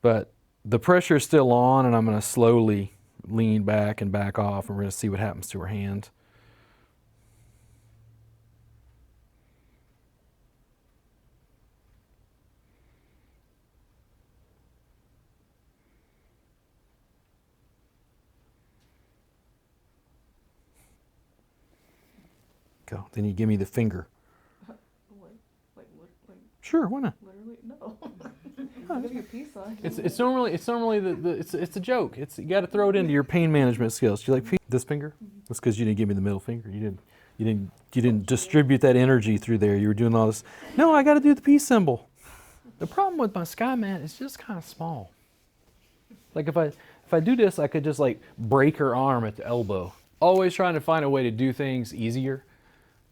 but the pressure is still on, and I'm going to slowly lean back and back off, and we're going to see what happens to her hand. Go. Then you give me the finger. Sure, why not? Literally, no. I'll give you a peace sign. It's normally it's a joke. You got to throw it into your pain management skills. Do you like this finger? That's because you didn't give me the middle finger. You didn't distribute that energy through there. You were doing all this. No, I got to do the peace symbol. The problem with my sky mat is just kind of small. Like if I do this, I could just like break her arm at the elbow. Always trying to find a way to do things easier,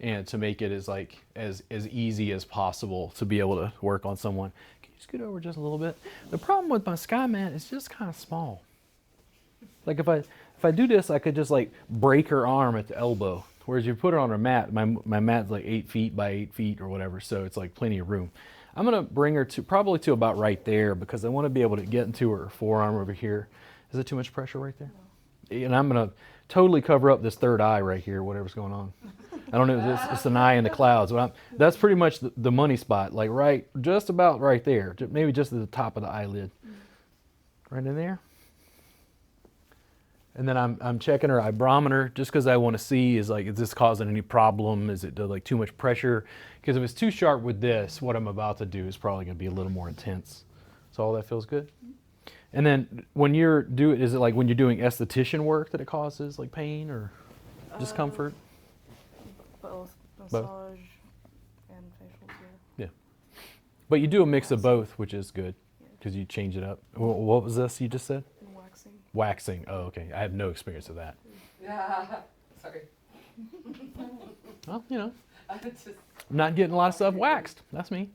and to make it as easy as possible to be able to work on someone. Can you scoot over just a little bit? The problem with my sky mat is just kind of small. Like if I do this, I could just like break her arm at the elbow. Whereas you put her on a mat, my mat's like 8 feet by 8 feet or whatever, so it's like plenty of room. I'm gonna bring her probably to about right there, because I want to be able to get into her forearm over here. Is it too much pressure right there? No. And I'm gonna totally cover up this third eye right here, whatever's going on. I don't know, it's an eye in the clouds. But that's pretty much the money spot, like just about right there, maybe just at the top of the eyelid. Right in there. And then I'm checking her barometer, just because I want to see, is this causing any problem? Is it like too much pressure? Because if it's too sharp with this, what I'm about to do is probably going to be a little more intense. So all that feels good? And then when is it like when you're doing esthetician work that it causes like pain or discomfort? Both massage and facials, yeah. But you do a mix of both, which is good, because you change it up. What was this you just said? Waxing. Waxing. Oh, okay. I have no experience of that. Yeah. Sorry. Well, I'm not getting a lot of stuff waxed. That's me.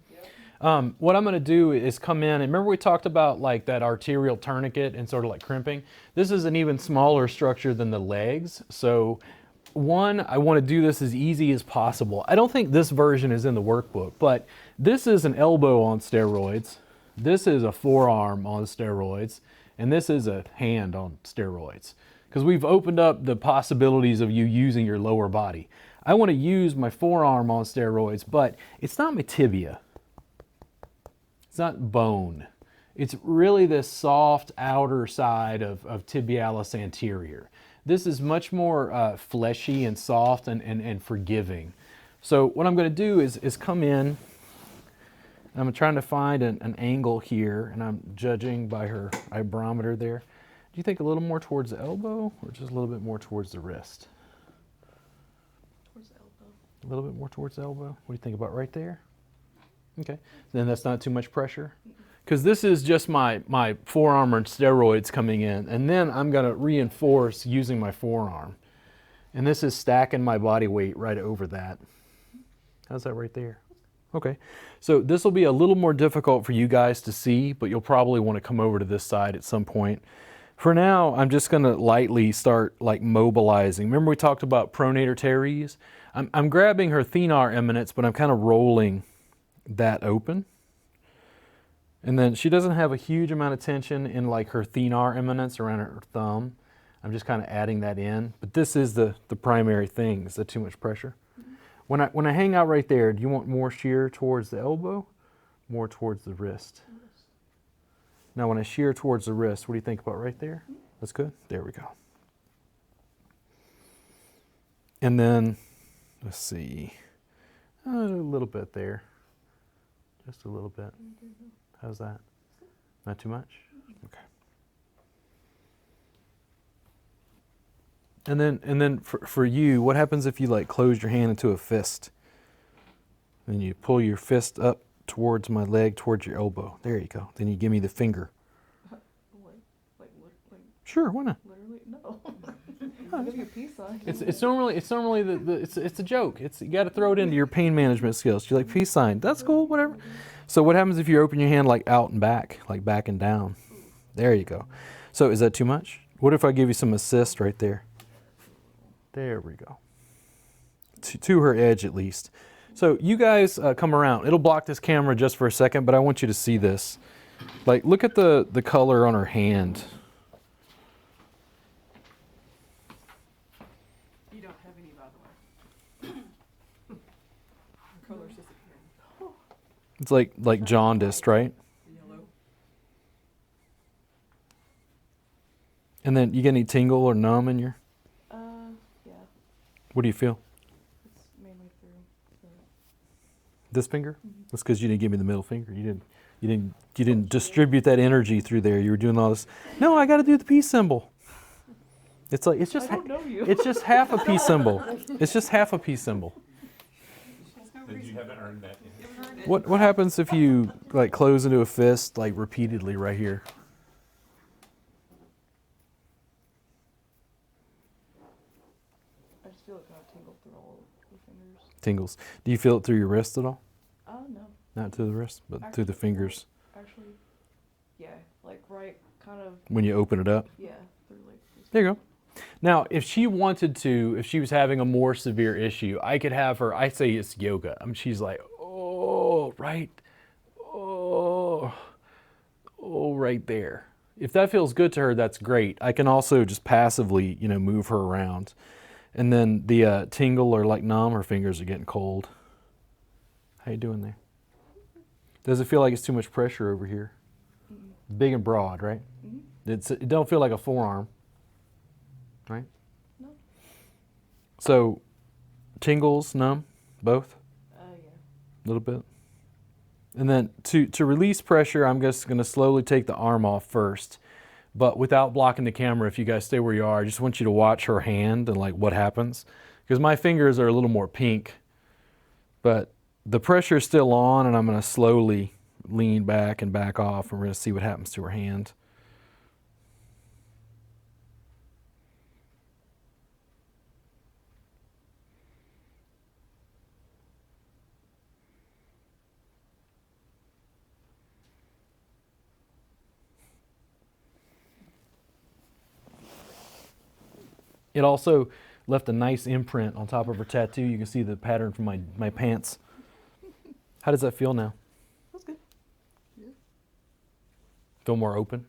Yep. What I'm going to do is come in, and remember we talked about like that arterial tourniquet and sort of like crimping? This is an even smaller structure than the legs. So one, I want to do this as easy as possible. I don't think this version is in the workbook, but this is an elbow on steroids. This is a forearm on steroids. And this is a hand on steroids. Because we've opened up the possibilities of you using your lower body. I want to use my forearm on steroids, but it's not my tibia. It's not bone. It's really this soft outer side of tibialis anterior. This is much more fleshy and soft and forgiving. So what I'm going to do is come in. I'm trying to find an angle here, and I'm judging by her barometer there. Do you think a little more towards the elbow, or just a little bit more towards the wrist? Towards the elbow. A little bit more towards the elbow? What do you think about right there? Okay. Then that's not too much pressure? Because this is just my forearm and steroids coming in, and then I'm going to reinforce using my forearm. And this is stacking my body weight right over that. How's that right there? Okay, so this will be a little more difficult for you guys to see, but you'll probably want to come over to this side at some point. For now, I'm just going to lightly start like mobilizing. Remember we talked about pronator teres? I'm grabbing her thenar eminence, but I'm kind of rolling that open. And then she doesn't have a huge amount of tension in like her thenar eminence around her thumb. I'm just kind of adding that in. But this is the primary thing. Is that too much pressure? When I hang out right there, do you want more shear towards the elbow? More towards the wrist? Now when I shear towards the wrist, what do you think about right there? That's good? There we go. And then, let's see, a little bit there. Just a little bit. How's that? Not too much? Okay. And then for you, what happens if you like close your hand into a fist? And you pull your fist up towards my leg, towards your elbow. There you go. Then you give me the finger. Sure, why not? Literally, no. I'll give you a peace sign. It's normally it's a joke. You got to throw it into your pain management skills. You like peace sign? That's cool, whatever. So what happens if you open your hand like out and back, like back and down? There you go. So is that too much? What if I give you some assist right there? There we go. To her edge at least. So you guys come around. It'll block this camera just for a second, but I want you to see this. Like, look at the color on her hand. You don't have any, by the way. Your color's disappearing. It's like jaundiced, right? Yellow. And then you get any tingle or numb in your? Yeah. What do you feel? It's mainly through the. This finger? Mhm. That's because you didn't give me the middle finger. You didn't distribute that energy through there. You were doing all this. No, I got to do the peace symbol. It's like it's I don't know you. it's just half a peace symbol. It's just half a peace symbol. Then you haven't earned that yet. What happens if you like close into a fist like repeatedly right here? I just feel it kind of tingle through all the fingers. Tingles. Do you feel it through your wrist at all? No. Not through the wrist, but through the fingers. Actually, yeah, like right, kind of. When you open it up. Yeah, through like. There you go. Now, if she wanted to, if she was having a more severe issue, I could have her, I say it's yoga. She's like, oh, right. Oh, right there. If that feels good to her, that's great. I can also just passively, move her around. And then the tingle or like numb, her fingers are getting cold. How you doing there? Does it feel like it's too much pressure over here? Mm-mm. Big and broad, right? Mm-hmm. It don't feel like a forearm, right? No. So, tingles, numb, both, Yeah. a little bit. And then to release pressure, I'm just going to slowly take the arm off first, but without blocking the camera. If you guys stay where you are, I just want you to watch her hand and like what happens, because my fingers are a little more pink, but the pressure is still on, and I'm going to slowly lean back and back off, and we're going to see what happens to her hand. It also left a nice imprint on top of her tattoo. You can see the pattern from my pants. How does that feel now? That's good. Yeah. Feel more open?